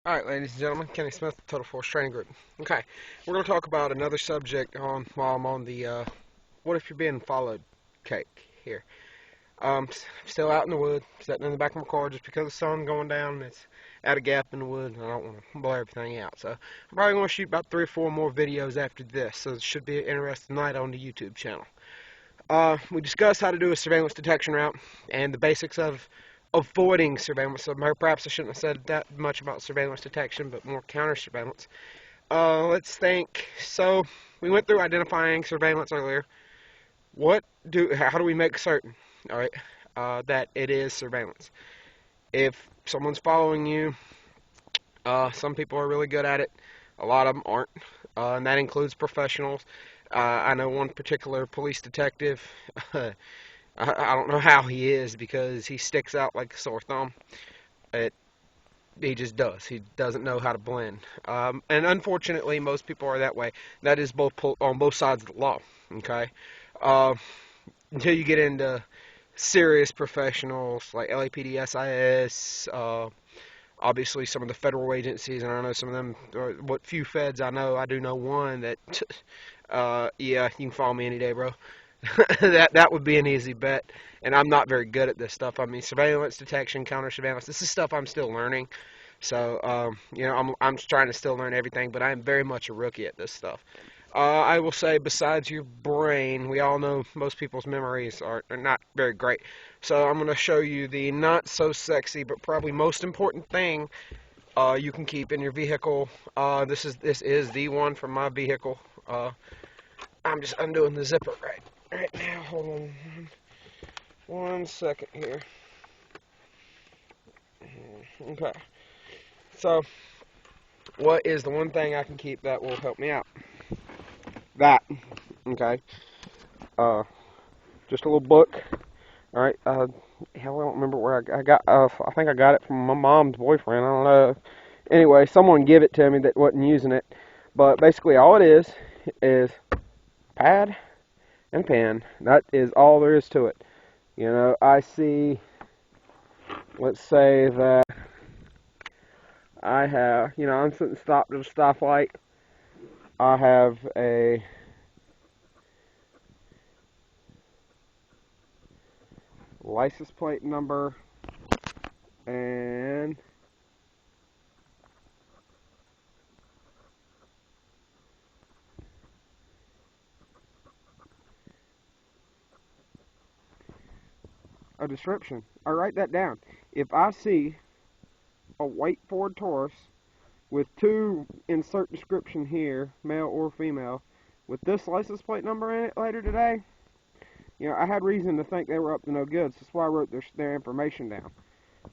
Alright, ladies and gentlemen, Kenny Smith, Total Force Training Group. Okay, we're going to talk about another subject while I'm on the what if you're being followed cake here. Still out in the wood, sitting in the back of my car just because the sun's going down and it's at a gap in the wood and I don't want to blow everything out. So I'm probably going to shoot about 3 or 4 more videos after this, so it should be an interesting night on the YouTube channel. We discussed how to do a surveillance detection route and the basics of avoiding surveillance. So perhaps I shouldn't have said that much about surveillance detection, but more counter surveillance. Let's think. So we went through identifying surveillance earlier. How do we make certain, all right, that it is surveillance? If someone's following you, some people are really good at it. A lot of them aren't, and that includes professionals. I know one particular police detective. I don't know how he is because he sticks out like a sore thumb. He just does. He doesn't know how to blend. And unfortunately, most people are that way. That is on both sides of the law. Okay. Uh, until you get into serious professionals like LAPD, SIS, obviously some of the federal agencies, and I know some of them. What few feds I know, I do know one that. Yeah, you can follow me any day, bro. That would be an easy bet. And I'm not very good at this stuff. I mean, surveillance, detection, counter surveillance. This is stuff I'm still learning. So, I'm trying to still learn everything, but I am very much a rookie at this stuff. I will say, besides your brain, we all know most people's memories are not very great. So I'm going to show you the not so sexy, but probably most important thing you can keep in your vehicle. This is the one from my vehicle. I'm just undoing the zipper right now. Hold on one second here. Okay. So, what is the one thing I can keep that will help me out? That. Okay. Uh, just a little book. All right. Hell, I don't remember where I got. I think I got it from my mom's boyfriend. I don't know. Anyway, someone give it to me that wasn't using it. But basically, all it is pad and pen. That is all there is to it. You know, I see. Let's say that I have, I'm sitting stopped at a stoplight. I have a license plate number and a description. I write that down. If I see a white Ford Taurus with two insert description here, male or female, with this license plate number in it later today, I had reason to think they were up to no good. So that's why I wrote their information down.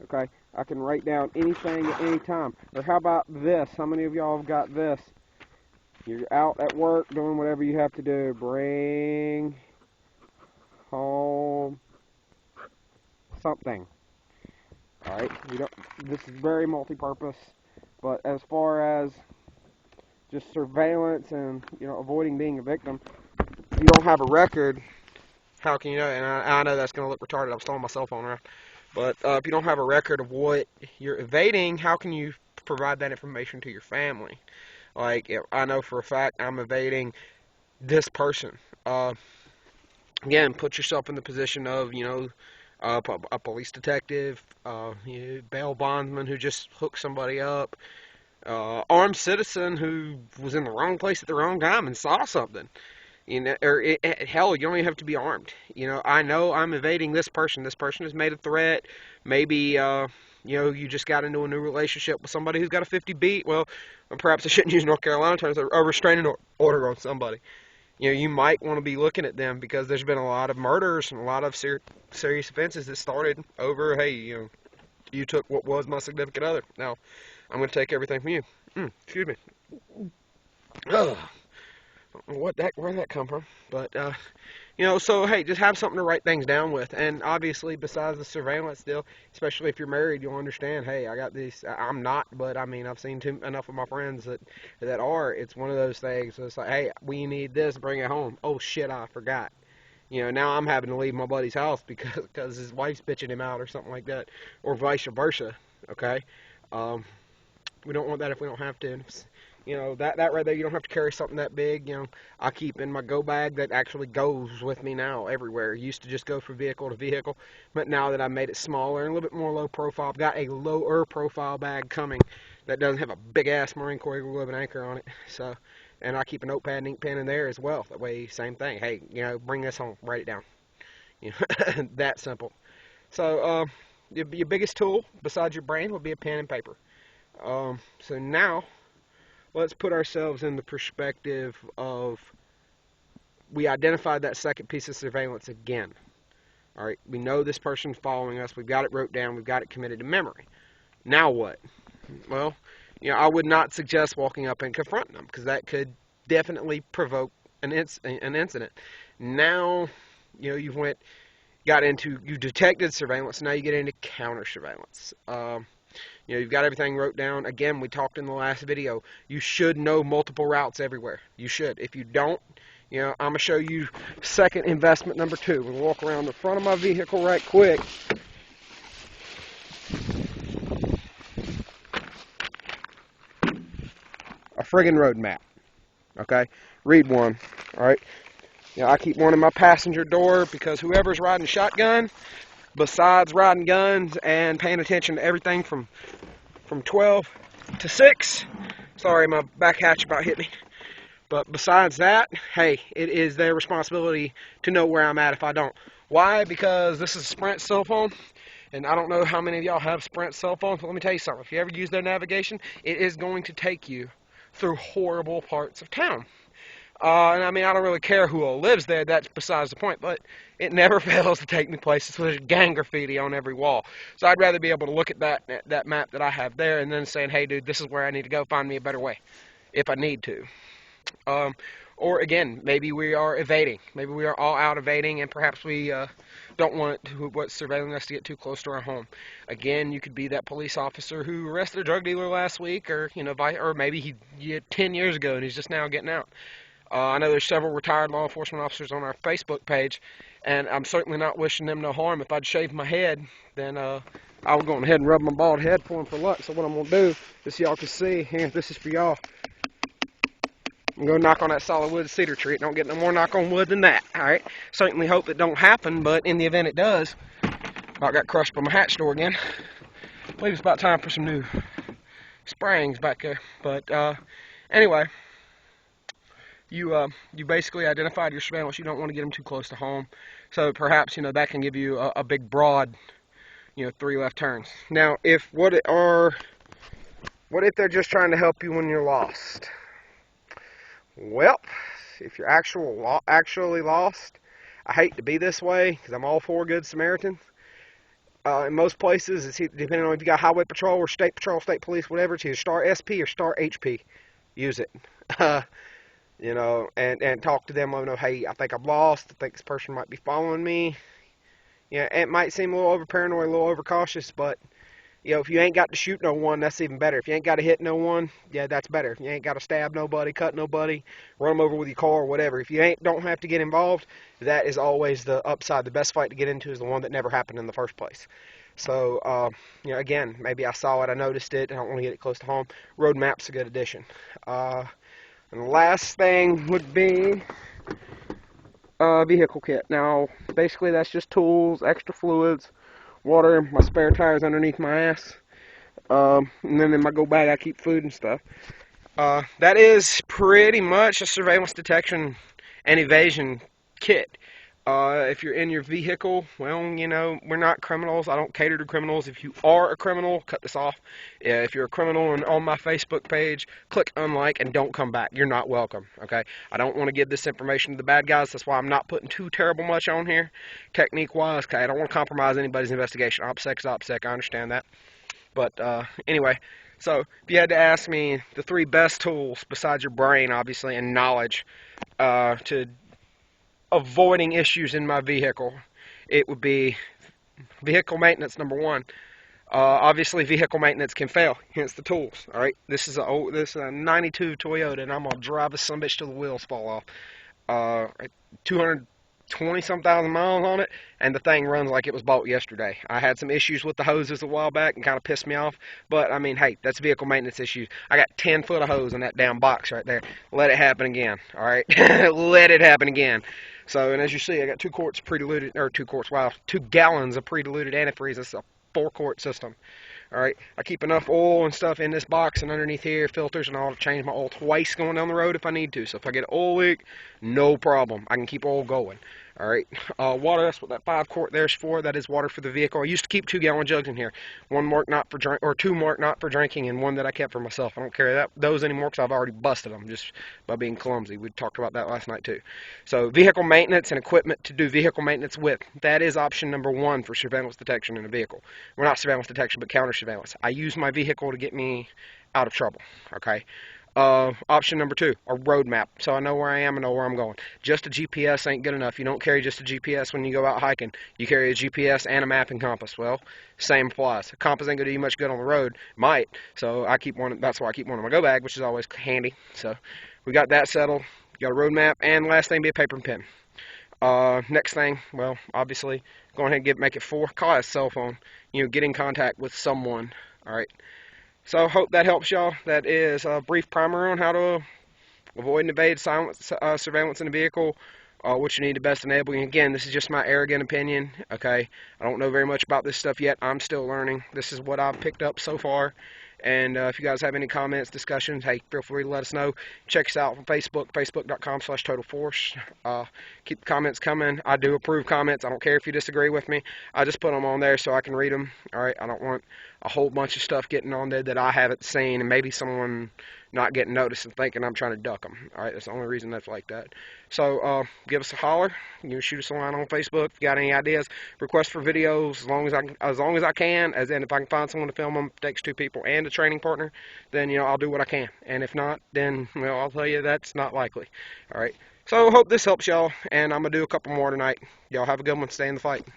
Okay, I can write down anything at any time. Or how about this? How many of y'all have got this? You're out at work doing whatever you have to do. Bring home something. All right, this is very multi-purpose. But as far as just surveillance and avoiding being a victim, if you don't have a record, how can you know? And I know that's going to look retarded. I'm throwing my cell phone around. But if you don't have a record of what you're evading, how can you provide that information to your family? Like, I know for a fact I'm evading this person. Again, put yourself in the position of, a police detective, bail bondsman who just hooked somebody up, armed citizen who was in the wrong place at the wrong time and saw something. Hell, you don't even have to be armed. I know I'm evading this person. This person has made a threat. Maybe, you just got into a new relationship with somebody who's got a 50 beat. Well, perhaps I shouldn't use North Carolina terms. A restraining order on somebody. You might want to be looking at them because there's been a lot of murders and a lot of serious offenses that started over, hey, you took what was my significant other. Now, I'm going to take everything from you. Excuse me. Ugh. Where'd that come from? But, so, hey, just have something to write things down with. And obviously, besides the surveillance deal, especially if you're married, you'll understand, hey, I got these. I'm not, but, I mean, I've seen enough of my friends that are. It's one of those things. It's like, hey, we need this, bring it home. Oh, shit, I forgot. Now I'm having to leave my buddy's house because his wife's bitching him out or something like that. Or vice versa, okay? We don't want that if we don't have to. You know, that right there, you don't have to carry something that big. You know, I keep in my go bag that actually goes with me now everywhere. It used to just go from vehicle to vehicle, but now that I made it smaller and a little bit more low profile, I've got a lower profile bag coming that doesn't have a big ass Marine Corps Eagle Globe and anchor on it. So, and I keep a notepad and ink pen in there as well. That way, same thing. Hey, you know, bring this home, write it down. You know, that simple. So, your biggest tool besides your brain would be a pen and paper. So now, let's put ourselves in the perspective of, we identified that second piece of surveillance again. All right, we know this person's following us. We've got it wrote down. We've got it committed to memory. Now what? Well, you know, I would not suggest walking up and confronting them, because that could definitely provoke an incident. Now, you know, you detected surveillance. Now you get into counter surveillance. You know, you've got everything wrote down. Again, we talked in the last video. You should know multiple routes everywhere. You should. If you don't, you know, I'm going to show you second investment number 2. We'll walk around the front of my vehicle right quick. A friggin' road map. Okay? Read one. Alright? You know, I keep one in my passenger door, because whoever's riding shotgun, besides riding guns and paying attention to everything from 12 to 6, sorry, my back hatch about hit me, but besides that, hey, it is their responsibility to know where I'm at if I don't. Why? Because this is a Sprint cell phone, and I don't know how many of y'all have Sprint cell phones, but let me tell you something. If you ever use their navigation, it is going to take you through horrible parts of town. And I mean, I don't really care who all lives there, that's besides the point, but it never fails to take me places where there's gang graffiti on every wall. So I'd rather be able to look at that map that I have there and then saying, hey dude, this is where I need to go, find me a better way, if I need to. Or again, maybe we are evading. Maybe we are all out evading, and perhaps we don't want what's surveilling us to get too close to our home. Again, you could be that police officer who arrested a drug dealer last week, or you know, or maybe he 10 years ago and he's just now getting out. I know there's several retired law enforcement officers on our Facebook page, and I'm certainly not wishing them no harm. If I'd shaved my head, then I would go ahead and rub my bald head for them for luck. So what I'm going to do, just so y'all can see, here, this is for y'all. I'm going to knock on that solid wood cedar tree. It don't get no more knock on wood than that, all right? Certainly hope it don't happen, but in the event it does, I got crushed by my hatch door again. I believe it's about time for some new springs back there. But anyway, you basically identified your surveillance. You don't want to get them too close to home, so perhaps, you know, that can give you a big broad, you know, 3 left turns. Now, what if they're just trying to help you when you're lost? Well, if you're actually lost, I hate to be this way, because I'm all for Good Samaritan. In most places, it's depending on if you got highway patrol or state patrol, state police, whatever, it's either star SP or star HP. Use it. You know, and talk to them. Let them know, hey, I think I'm lost. I think this person might be following me. Yeah, it might seem a little over paranoid, a little over cautious, but you know, if you ain't got to shoot no one, that's even better. If you ain't got to hit no one, yeah, that's better. If you ain't got to stab nobody, cut nobody, run them over with your car, or whatever. If you don't have to get involved, that is always the upside. The best fight to get into is the one that never happened in the first place. So, you know, again, maybe I saw it, I noticed it, I don't want to get it close to home. Road map's a good addition. And the last thing would be a vehicle kit. Now, basically that's just tools, extra fluids, water, my spare tires underneath my ass, and then in my go bag I keep food and stuff. That is pretty much a surveillance detection and evasion kit. If you're in your vehicle, well, you know, we're not criminals. I don't cater to criminals. If you are a criminal, cut this off. If you're a criminal and on my Facebook page, click unlike and don't come back. You're not welcome, okay? I don't want to give this information to the bad guys. That's why I'm not putting too terrible much on here, technique-wise, okay? I don't want to compromise anybody's investigation. OPSEC is OPSEC. I understand that. But anyway, so if you had to ask me the 3 best tools, besides your brain, obviously, and knowledge, to avoiding issues in my vehicle, it would be vehicle maintenance, number 1. Obviously, vehicle maintenance can fail, hence the tools. All right, this is a 92 Toyota, and I'm gonna drive this sumbitch till the wheels fall off. 200 20-some thousand miles on it, and the thing runs like it was bought yesterday. I had some issues with the hoses a while back and kind of pissed me off, but I mean, hey, that's vehicle maintenance issues. I got 10 foot of hose in that damn box right there. Let it happen again, all right? Let it happen again. So, and as you see, I got 2 quarts pre-diluted, or 2 quarts, wow, 2 gallons of pre-diluted antifreeze. It's a 4-quart system. All right, I keep enough oil and stuff in this box and underneath here, filters, and I'll change my oil twice going down the road if I need to. So if I get an oil leak, no problem. I can keep oil going. All right, water, that's what that 5-quart there's for. That is water for the vehicle. I used to keep 2-gallon jugs in here. One marked not for drink, or 2 marked not for drinking, and 1 that I kept for myself. I don't carry those anymore because I've already busted them just by being clumsy. We talked about that last night too. So vehicle maintenance and equipment to do vehicle maintenance with. That is option number 1 for surveillance detection in a vehicle. Well, not surveillance detection, but counter surveillance. I use my vehicle to get me out of trouble. Okay. Option number 2, a road map. So I know where I am and know where I'm going. Just a GPS ain't good enough. You don't carry just a GPS when you go out hiking. You carry a GPS and a map and compass. Well, same applies. A compass ain't gonna do you much good on the road. Might. So I keep one. That's why I keep one in my go bag, which is always handy. So we got that settled. Got a road map, and last thing be a paper and pen. Next thing, well, obviously, go ahead and make it 4. Call it a cell phone. You know, get in contact with someone. All right. So hope that helps y'all. That is a brief primer on how to avoid and evade surveillance in a vehicle, what you need to best enable. And again, this is just my arrogant opinion, okay? I don't know very much about this stuff yet. I'm still learning. This is what I've picked up so far. And if you guys have any comments, discussions, hey, feel free to let us know. Check us out on Facebook, facebook.com/totalforce. Keep the comments coming. I do approve comments. I don't care if you disagree with me. I just put them on there so I can read them. All right, I don't want a whole bunch of stuff getting on there that I haven't seen, and maybe someone not getting noticed and thinking I'm trying to duck them. All right, that's the only reason that's like that. So give us a holler. You can shoot us a line on Facebook if you got any ideas. Request for videos as long as I can. As in, if I can find someone to film them, it takes 2 people and a training partner. Then I'll do what I can. And if not, then well, I'll tell you that's not likely. All right. So hope this helps y'all, and I'm gonna do a couple more tonight. Y'all have a good one. Stay in the fight.